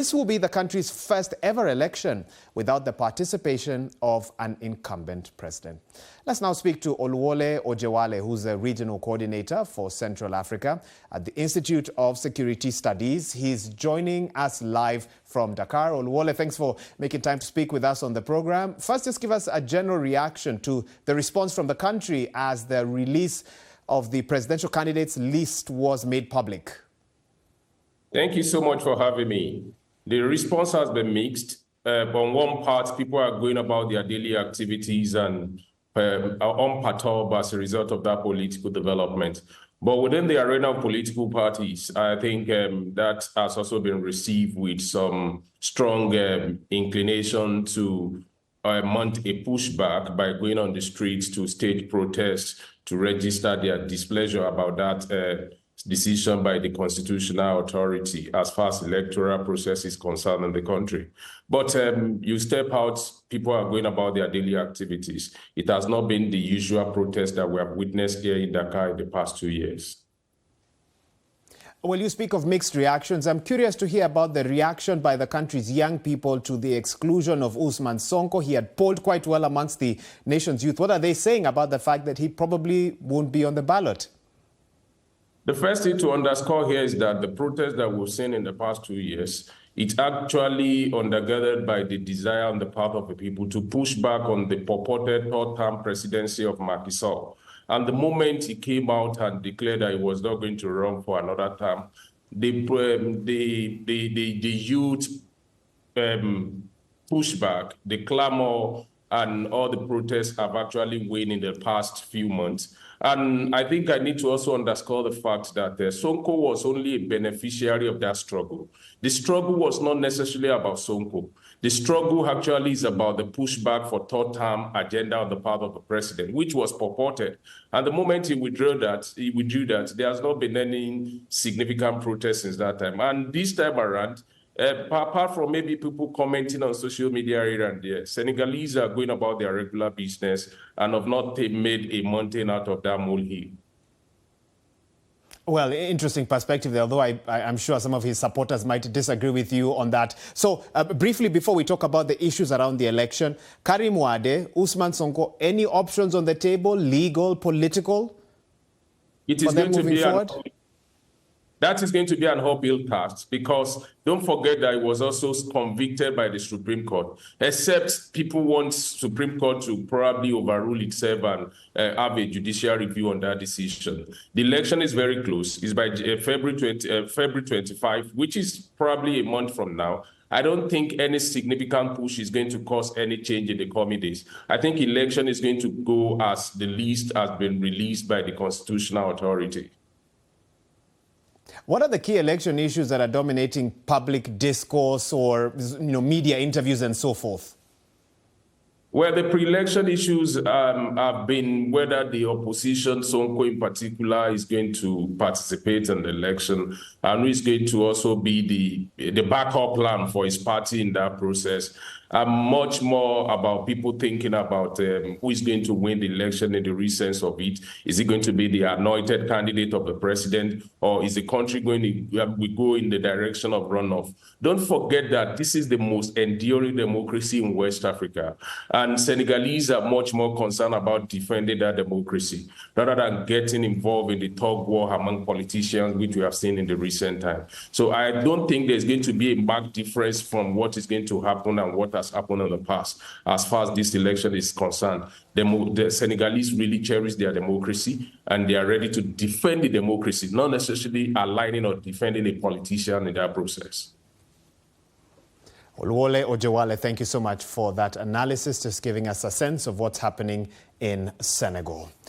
This will be the country's first ever election without the participation of an incumbent president. Let's now speak to Oluwole Ojewale, who's a regional coordinator for Central Africa at the Institute of Security Studies. He's joining us live from Dakar. Oluwole, thanks for making time to speak with us on the program. First, just give us a general reaction to the response from the country as the release of the presidential candidates list was made public. Thank you so much for having me. The response has been mixed. On one part, people are going about their daily activities and are unperturbed as a result of that political development. But within the arena of political parties, I think that has also been received with some strong inclination to mount a pushback by going on the streets to stage protests to register their displeasure about that decision by the constitutional authority as far as electoral process is concerned in the country. But you step out, people are going about their daily activities. It has not been the usual protest that we have witnessed here in Dakar in the past 2 years. Well, you speak of mixed reactions. I'm curious to hear about the reaction by the country's young people to the exclusion of Ousmane Sonko. He had polled quite well amongst the nation's youth. What are they saying about the fact that he probably won't be on the ballot? The first thing to underscore here is that the protest that we've seen in the past 2 years, it's actually undergirded by the desire on the part of the people to push back on the purported third-term presidency of Macky Sall. And the moment he came out and declared that he was not going to run for another term, the youth pushback, the clamor, and all the protests have actually waned in the past few months. And I think I need to also underscore the fact that Sonko was only a beneficiary of that struggle. The struggle was not necessarily about Sonko. The struggle actually is about the pushback for third-term agenda on the part of the president, which was purported. And the moment he withdrew that, there has not been any significant protests since that time. And this time around, apart from maybe people commenting on social media here and there, Senegalese are going about their regular business and have not made a mountain out of that molehill. Well, interesting perspective there, although I'm sure some of his supporters might disagree with you on that. So briefly, before we talk about the issues around the election, Karim Wade, Ousmane Sonko, any options on the table, legal, political, it is going to be forward? That is going to be an uphill task because don't forget that he was also convicted by the Supreme Court, except people want Supreme Court to probably overrule itself and have a judicial review on that decision. The election is very close. It's by February 25, which is probably a month from now. I don't think any significant push is going to cause any change in the coming days. I think election is going to go as the list has been released by the constitutional authority. What are the key election issues that are dominating public discourse or media interviews and so forth? Well, the pre-election issues have been whether the opposition, Sonko in particular, is going to participate in the election and who is going to also be the backup plan for his party in that process. Much more about people thinking about who is going to win the election in the real sense of it. Is it going to be the anointed candidate of the president, or is the country going to go in the direction of runoff? Don't forget that this is the most enduring democracy in West Africa. And Senegalese are much more concerned about defending that democracy rather than getting involved in the tug war among politicians, which we have seen in the recent time. So I don't think there's going to be a marked difference from what is going to happen and what has happened in the past as far as this election is concerned. The Senegalese really cherish their democracy and they are ready to defend the democracy, not necessarily aligning or defending a politician in that process. Oluwole Ojewale, thank you so much for that analysis, just giving us a sense of what's happening in Senegal.